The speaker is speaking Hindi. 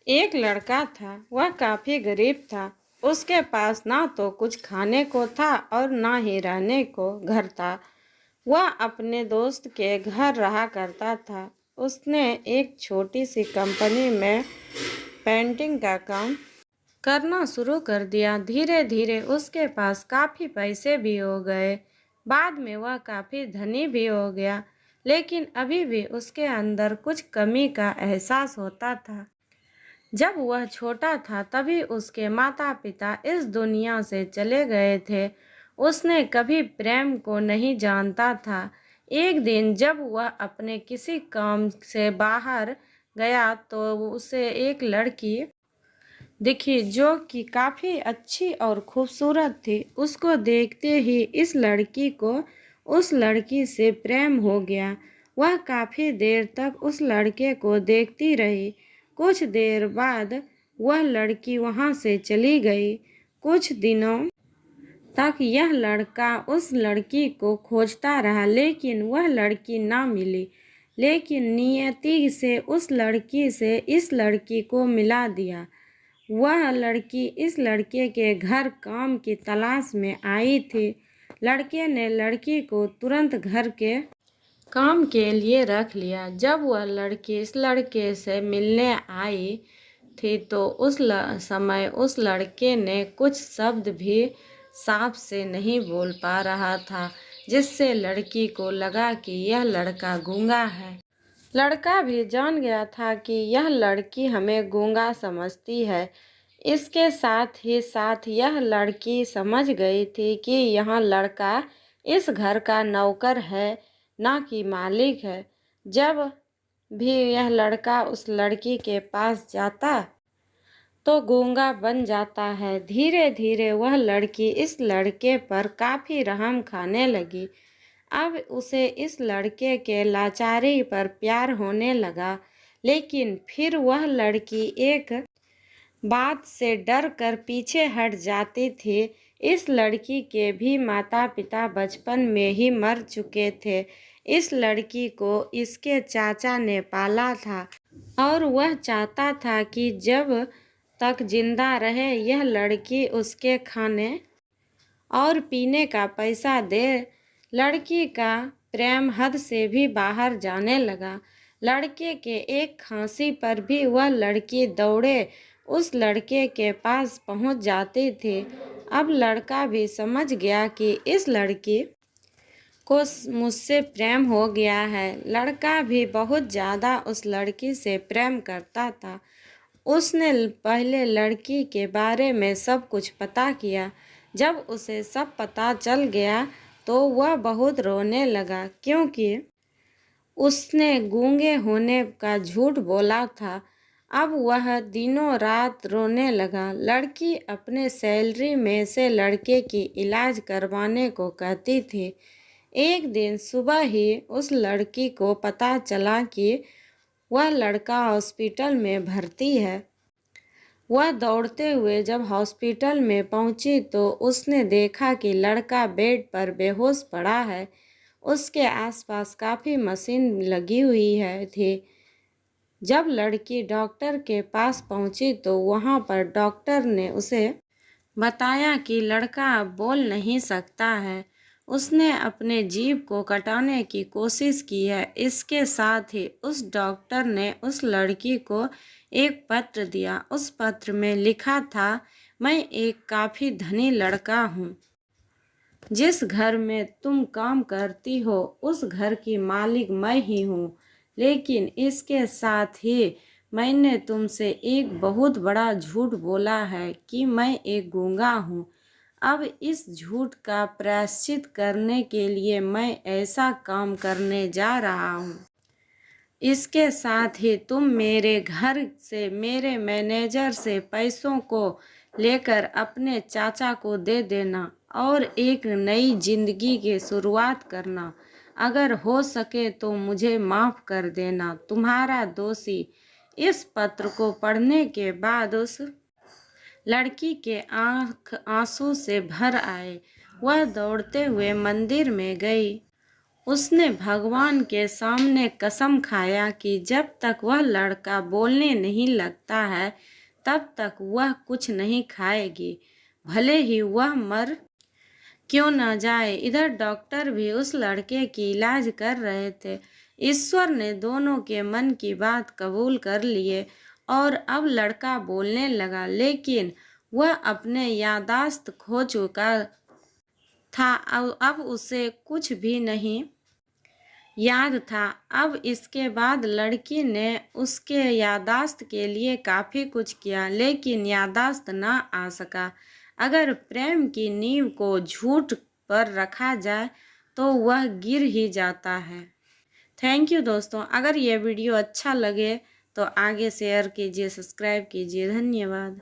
एक लड़का था। वह काफी गरीब था। उसके पास ना तो कुछ खाने को था और ना ही रहने को घर था। वह अपने दोस्त के घर रहा करता था। उसने एक छोटी सी कंपनी में पेंटिंग का काम करना शुरू कर दिया। धीरे धीरे उसके पास काफी पैसे भी हो गए। बाद में वह काफी धनी भी हो गया, लेकिन अभी भी उसके अंदर कुछ कमी का एहसास होता था। जब वह छोटा था तभी उसके माता पिता इस दुनिया से चले गए थे। उसने कभी प्रेम को नहीं जानता था। एक दिन जब वह अपने किसी काम से बाहर गया तो उसे एक लड़की दिखी जो कि काफ़ी अच्छी और खूबसूरत थी। उसको देखते ही इस लड़की को उस लड़की से प्रेम हो गया। वह काफ़ी देर तक उस लड़के को देखती रही। कुछ देर बाद वह लड़की वहाँ से चली गई। कुछ दिनों तक यह लड़का उस लड़की को खोजता रहा, लेकिन वह लड़की ना मिली। लेकिन नियति से उस लड़की से इस लड़की को मिला दिया। वह लड़की इस लड़के के घर काम की तलाश में आई थी। लड़के ने लड़की को तुरंत घर के काम के लिए रख लिया। जब वह लड़की इस लड़के से मिलने आई थी तो उस समय उस लड़के ने कुछ शब्द भी साफ से नहीं बोल पा रहा था, जिससे लड़की को लगा कि यह लड़का गूंगा है। लड़का भी जान गया था कि यह लड़की हमें गूंगा समझती है। इसके साथ ही साथ यह लड़की समझ गई थी कि यह लड़का इस घर का नौकर है, ना कि मालिक है। जब भी यह लड़का उस लड़की के पास जाता तो गूंगा बन जाता है। धीरे धीरे वह लड़की इस लड़के पर काफ़ी रहम खाने लगी। अब उसे इस लड़के के लाचारी पर प्यार होने लगा। लेकिन फिर वह लड़की एक बात से डर कर पीछे हट जाती थी। इस लड़की के भी माता पिता बचपन में ही मर चुके थे। इस लड़की को इसके चाचा ने पाला था और वह चाहता था कि जब तक जिंदा रहे यह लड़की उसके खाने और पीने का पैसा दे। लड़की का प्रेम हद से भी बाहर जाने लगा। लड़के के एक खांसी पर भी वह लड़की दौड़े उस लड़के के पास पहुंच जाती थी। अब लड़का भी समझ गया कि इस लड़की को मुझसे प्रेम हो गया है। लड़का भी बहुत ज़्यादा उस लड़की से प्रेम करता था। उसने पहले लड़की के बारे में सब कुछ पता किया। जब उसे सब पता चल गया तो वह बहुत रोने लगा, क्योंकि उसने गूंगे होने का झूठ बोला था। अब वह दिनों रात रोने लगा। लड़की अपने सैलरी में से लड़के की इलाज करवाने को कहती थी। एक दिन सुबह ही उस लड़की को पता चला कि वह लड़का हॉस्पिटल में भर्ती है। वह दौड़ते हुए जब हॉस्पिटल में पहुंची तो उसने देखा कि लड़का बेड पर बेहोश पड़ा है। उसके आसपास काफ़ी मशीन लगी हुई थी। जब लड़की डॉक्टर के पास पहुंची तो वहां पर डॉक्टर ने उसे बताया कि लड़का अब बोल नहीं सकता है। उसने अपने जीभ को कटाने की कोशिश की है। इसके साथ ही उस डॉक्टर ने उस लड़की को एक पत्र दिया। उस पत्र में लिखा था, मैं एक काफ़ी धनी लड़का हूँ। जिस घर में तुम काम करती हो उस घर की मालिक मैं ही हूँ। लेकिन इसके साथ ही मैंने तुमसे एक बहुत बड़ा झूठ बोला है कि मैं एक गूंगा हूँ। अब इस झूठ का प्रायश्चित करने के लिए मैं ऐसा काम करने जा रहा हूँ। इसके साथ ही तुम मेरे घर से मेरे मैनेजर से पैसों को लेकर अपने चाचा को दे देना और एक नई जिंदगी की शुरुआत करना। अगर हो सके तो मुझे माफ़ कर देना, तुम्हारा दोषी। इस पत्र को पढ़ने के बाद उस लड़की के आंख आंसू से भर आए। वह दौड़ते हुए मंदिर में गई। उसने भगवान के सामने कसम खाया कि जब तक वह लड़का बोलने नहीं लगता है तब तक वह कुछ नहीं खाएगी, भले ही वह मर क्यों न जाए। इधर डॉक्टर भी उस लड़के की इलाज कर रहे थे। ईश्वर ने दोनों के मन की बात कबूल कर लिए और अब लड़का बोलने लगा, लेकिन वह अपने यादाश्त खो चुका था। अब उसे कुछ भी नहीं याद था। अब इसके बाद लड़की ने उसके यादाश्त के लिए काफ़ी कुछ किया, लेकिन यादाश्त ना आ सका। अगर प्रेम की नींव को झूठ पर रखा जाए तो वह गिर ही जाता है। थैंक यू दोस्तों। अगर ये वीडियो अच्छा लगे तो आगे शेयर कीजिए, सब्सक्राइब कीजिए। धन्यवाद।